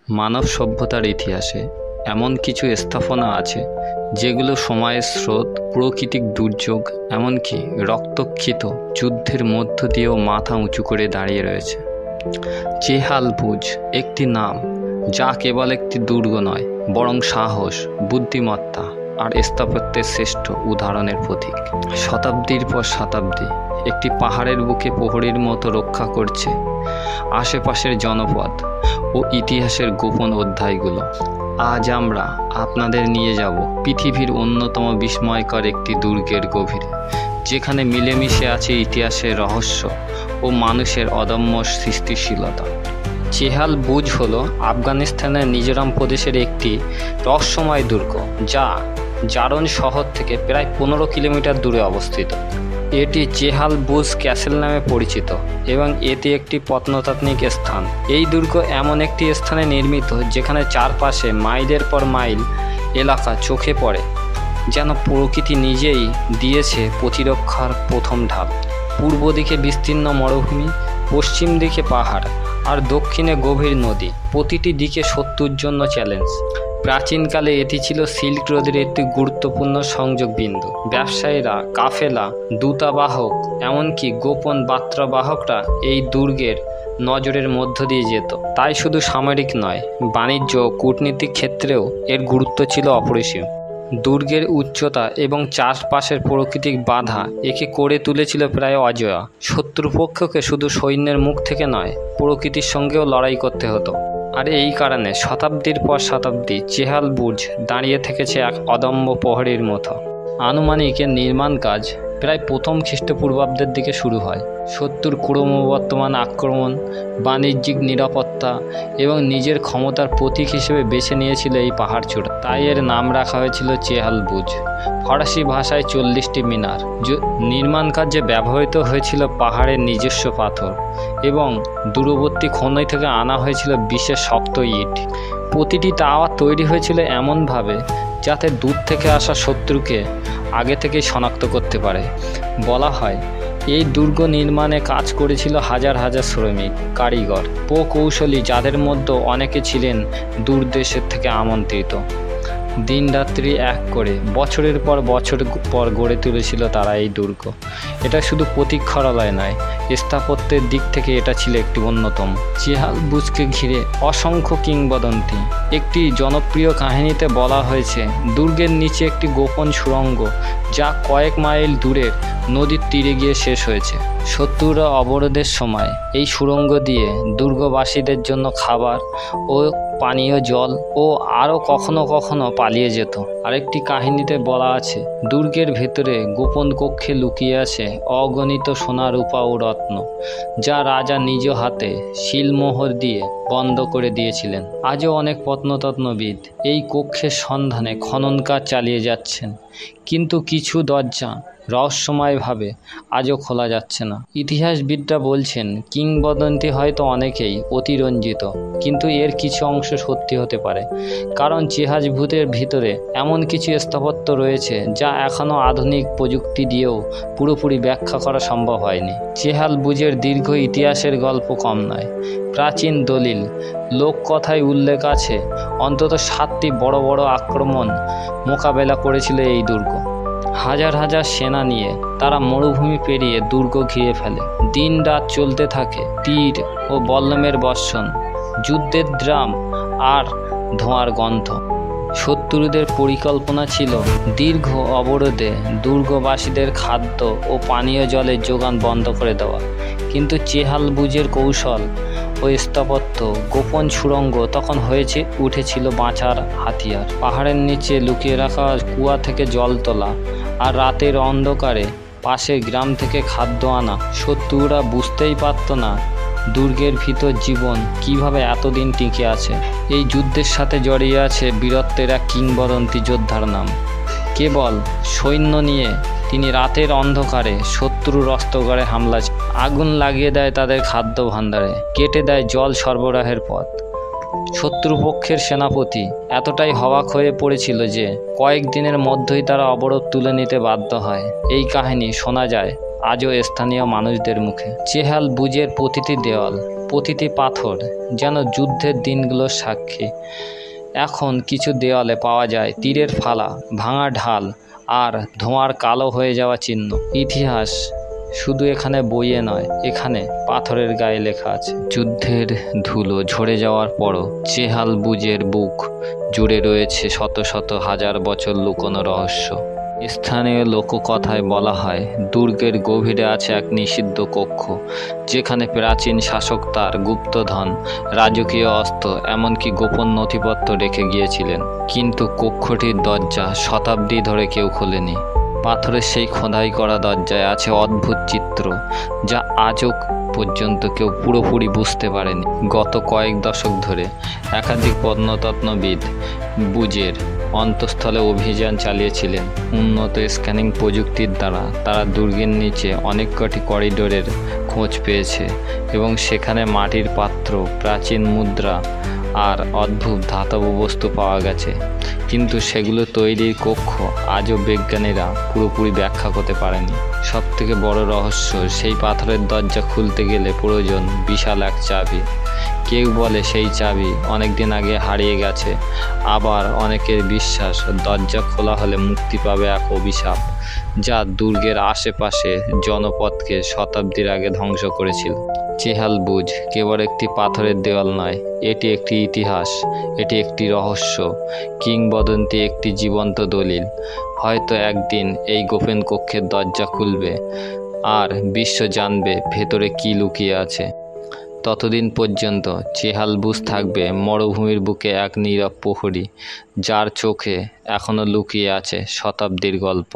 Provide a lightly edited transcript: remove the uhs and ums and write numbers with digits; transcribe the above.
মানব সভ্যতার ইতিহাসে এমন কিছু স্থাপনা আছে যেগুলো সময়ের স্রোত, প্রাকৃতিক দুর্যোগ, এমনকি রক্তক্ষিত যুদ্ধের মধ্য দিয়েও মাথা উঁচু করে দাঁড়িয়ে রয়েছে। চেহাল বুর্জ একটি নাম যা কেবল একটি দুর্গ নয়, বরং সাহস, বুদ্ধিমত্তা আর স্থাপত্যের শ্রেষ্ঠ উদাহরণের প্রতীক। শতাব্দীর পর শতাব্দী একটি পাহাড়ের বুকে প্রহরীর মতো রক্ষা করছে আশেপাশের জনপদ ও ইতিহাসের গোপন অধ্যায়গুলো। আজ আমরা আপনাদের নিয়ে যাব পৃথিবীর অন্যতম বিস্ময়কর একটি দুর্গের গভীরে, যেখানে মিলেমিশে আছে ইতিহাসের রহস্য ও মানুষের অদম্য সৃষ্টিশীলতা। চেহাল বুর্জ হলো আফগানিস্তানের মিজোরাম প্রদেশের একটি রহস্যময় দুর্গ, যা জারন শহর থেকে প্রায় 15 কিলোমিটার দূরে অবস্থিত। এটি চেহাল বুর্জ ক্যাসেল নামে পরিচিত এবং এটি একটি প্রত্নতাত্ত্বিক স্থান। এই দুর্গ এমন একটি স্থানে নির্মিত যেখানে চারপাশে মাইলের পর মাইল এলাকা চোখে পড়ে, যেন প্রকৃতি নিজেই দিয়েছে প্রতিরক্ষার প্রথম ধাপ। পূর্ব দিকে বিস্তীর্ণ মরুভূমি, পশ্চিম দিকে পাহাড় আর দক্ষিণে গভীর নদী, প্রতিটি দিকে শত্রুর জন্য চ্যালেঞ্জ। প্রাচীনকালে এটি ছিল সিল্ক রোডের একটি গুরুত্বপূর্ণ সংযোগ বিন্দু। ব্যবসায়ীরা, কাফেলা, দূতাবাহক, এমনকি গোপন বার্তাবাহকরা এই দুর্গের নজরের মধ্য দিয়ে যেত। তাই শুধু সামরিক নয়, বাণিজ্য ও কূটনীতিক ক্ষেত্রেও এর গুরুত্ব ছিল অপরিসীম। দুর্গের উচ্চতা এবং চারপাশের প্রাকৃতিক বাধা একে করে তুলেছিল প্রায় অজেয়। শত্রুপক্ষকে শুধু সৈন্যের মুখ থেকে নয়, প্রকৃতির সঙ্গেও লড়াই করতে হতো। আর এই কারণে শতাব্দীর পর শতাব্দী চেহাল বুর্জ দাঁড়িয়ে থেকেছে এক অদম্য প্রহরীর মতো। আনুমানিক এর নির্মাণ কাজ প্রায় প্রথম খ্রিস্টপূর্বাব্দের দিকে শুরু হয়। শত্রুর ক্রমবর্ধমান আক্রমণ, বাণিজ্যিক নিরাপত্তা এবং নিজের ক্ষমতার প্রতীক হিসেবে বেছে নিয়েছিল এই পাহাড়চূড়া। তাই এর নাম রাখা হয়েছিল চেহাল বুর্জ। ফরাসি ভাষায় 40টি মিনার। নির্মাণ কাজে ব্যবহৃত হয়েছিল পাহাড়ের নিজস্ব পাথর এবং দূরবর্তী খনি থেকে আনা হয়েছিল বিশেষ শক্ত ইট। প্রতিটি টাওয়ার তৈরি হয়েছিল এমনভাবে যাতে দূর থেকে আসা শত্রুকে আগে থেকেই শনাক্ত করতে পারে। বলা হয় এই দুর্গ নির্মাণে কাজ করেছিল হাজার হাজার শ্রমিক, কারিগর, প্রকৌশলী, যাদের মধ্যে অনেকে ছিলেন দূর দেশের থেকে আমন্ত্রিত। দিন রাত্রি এক করে বছরের পর বছর পর গড়ে তুলেছিল তারা এই দুর্গ। এটা শুধু প্রতীক্ষালয় নয়, স্থাপত্যের দিক থেকে এটা ছিল একটি অন্যতম। চেহাল বুর্জকে ঘিরে অসংখ্য কিংবদন্তি। একটি জনপ্রিয় কাহিনীতে বলা হয়েছে দুর্গের নিচে একটি গোপন সুড়ঙ্গ যা কয়েক মাইল দূরের নদীর তীরে গিয়ে শেষ হয়েছে। শত্রুরা অবরোধের সময় এই সুড়ঙ্গ দিয়ে দুর্গবাসীদের জন্য খাবার ও পানীয় জল ও আরও কখনো কখনো পালিয়ে যেত। আরেকটি কাহিনীতে বলা আছে দুর্গের ভেতরে গোপন কক্ষে লুকিয়ে আছে অগণিত সোনা, রূপা ও রত্ন, যা রাজা নিজ হাতে শিলমোহর দিয়ে বন্ধ করে দিয়েছিলেন। আজও অনেক প্রত্নতত্ত্ববিদ এই কক্ষের সন্ধানে খনন কাজ চালিয়ে যাচ্ছেন, কিন্তু কিছু দরজা রহস্যময়ভাবে আজও খোলা যাচ্ছে না। ইতিহাসবিদরা বলছেন কিংবদন্তি হয়তো অনেকেই অতিরঞ্জিত, কিন্তু এর কিছু অংশ সত্যি হতে পারে, কারণ চেহাল বুর্জের ভিতরে এমন কিছু স্থাপত্য রয়েছে যা এখনও আধুনিক প্রযুক্তি দিয়েও পুরোপুরি ব্যাখ্যা করা সম্ভব হয়নি। চেহাল বুর্জের দীর্ঘ ইতিহাসের গল্প কম নয়। প্রাচীন দলিল, লোককথায় উল্লেখ আছে অন্তত 7টি বড় বড় আক্রমণ মোকাবেলা করেছিল এই দুর্গ। হাজার হাজার সেনা নিয়ে তারা মরুভূমি পেরিয়ে দুর্গ ঘিরে ফেলে। দিন রাত চলতে থাকে তীর ও বল্লমের বর্ষণ, যুদ্ধের ড্রাম আর ধোঁয়ার গন্ধ। শত্রুদের পরিকল্পনা ছিল দীর্ঘ অবরোধে দুর্গবাসীদের খাদ্য ও পানীয় জলের যোগান বন্ধ করে দেওয়া, কিন্তু চেহাল বুর্জের কৌশল ও স্থাপত্য, গোপন সুড়ঙ্গ তখন উঠেছিল বাঁচার হাতিয়ার। পাহাড়ের নিচে লুকিয়ে রাখা কুয়া থেকে জল তোলা আর রাতের অন্ধকারে পাশের গ্রাম থেকে খাদ্য আনা। শত্রুরা বুঝতেই পারত না দুর্গের ভিতর জীবন কিভাবে এতদিন টিকে আছে। এই যুদ্ধের সাথে জড়িয়ে আছে বীরত্বের এক কিংবদন্তি যোদ্ধার নাম। কেবল সৈন্য নিয়ে তিনি রাতের অন্ধকারে শত্রুর অস্ত্রাগারে হামলা, আগুন লাগিয়ে দেয় তাদের খাদ্য ভাণ্ডারে, কেটে দেয় জল সরবরাহের পথ। শত্রুপক্ষের সেনাপতি এতটাই হবাক হয়ে পড়েছিল যে কয়েক দিনের মধ্যেই তারা অবরোধ তুলে নিতে বাধ্য হয়। এই কাহিনী শোনা যায় আজও স্থানীয় মানুষদের মুখে। চেহাল বুজের প্রতিটি দেওয়াল, প্রতিটি পাথর যেন যুদ্ধের দিনগুলোর সাক্ষী। এখন কিছু দেওয়ালে পাওয়া যায় তীরের ফালা, ভাঙা ঢাল আর ধোঁয়ার কালো হয়ে যাওয়া চিহ্ন। ইতিহাস শুধু এখানে বইয়ে নয়, এখানে পাথরের গায়ে লেখা আছে। যুদ্ধের ধুলো ঝরে যাওয়ার পরও চেহাল বুজের বুক জুড়ে রয়েছে শত শত হাজার বছর লুকোনো রহস্য। স্থানীয় লোককথায় বলা হয়, দুর্গের গভীরে আছে এক নিষিদ্ধ কক্ষ, যেখানে প্রাচীন শাসক তার গুপ্তধন, রাজকীয় অস্ত্র, এমনকি গোপন নথিপত্র রেখে গিয়েছিলেন। কিন্তু কক্ষটির দরজা শতাব্দী ধরে কেউ খোলেনি। পাথরের সেই খোদাই করা দরজায় আছে অদ্ভুত চিত্র, যা আজও পর্যন্ত কেউ পুরোপুরি বুঝতে পারেনি। গত কয়েক দশক ধরে একাধিক প্রত্নতত্ত্ববিদ বুজের অন্তঃস্থলে অভিযান চালিয়েছিলেন। উন্নত স্ক্যানিং প্রযুক্তির দ্বারা তারা দুর্গের নিচে অনেক কটি করিডোরের খোঁজ পেয়েছে এবং সেখানে মাটির পাত্র, প্রাচীন মুদ্রা আর অদ্ভুত ধাতব বস্তু পাওয়া গেছে। কিন্তু সেগুলো তৈরির কক্ষ আজও বিজ্ঞানীরা পুরোপুরি ব্যাখ্যা করতে পারেনি। সবথেকে বড় রহস্য, সেই পাথরের দরজা খুলতে গেলে প্রয়োজন বিশাল এক চাবি। কেউ বলে সেই চাবি অনেক দিন আগে হারিয়ে গেছে, আবার অনেকের বিশ্বাস দরজা খোলা হলে মুক্তি পাবে এক অভিশাপ, যা দুর্গের আশেপাশে জনপদকে শতাব্দীর আগে ধ্বংস করেছিল। চেহাল বুজ কেবল একটি পাথরের দেওয়াল নয়, এটি একটি ইতিহাস, এটি একটি রহস্য, কিংবদন্তি, একটি জীবন্ত দলিল। হয়তো একদিন এই গোপন কক্ষের দরজা খুলবে আর বিশ্ব জানবে ভেতরে কী লুকিয়ে আছে। ততদিন পর্যন্ত চেহাল বুজ থাকবে মরুভূমির বুকে এক নীরব প্রহরী, যার চোখে এখনও লুকিয়ে আছে শতাব্দীর গল্প।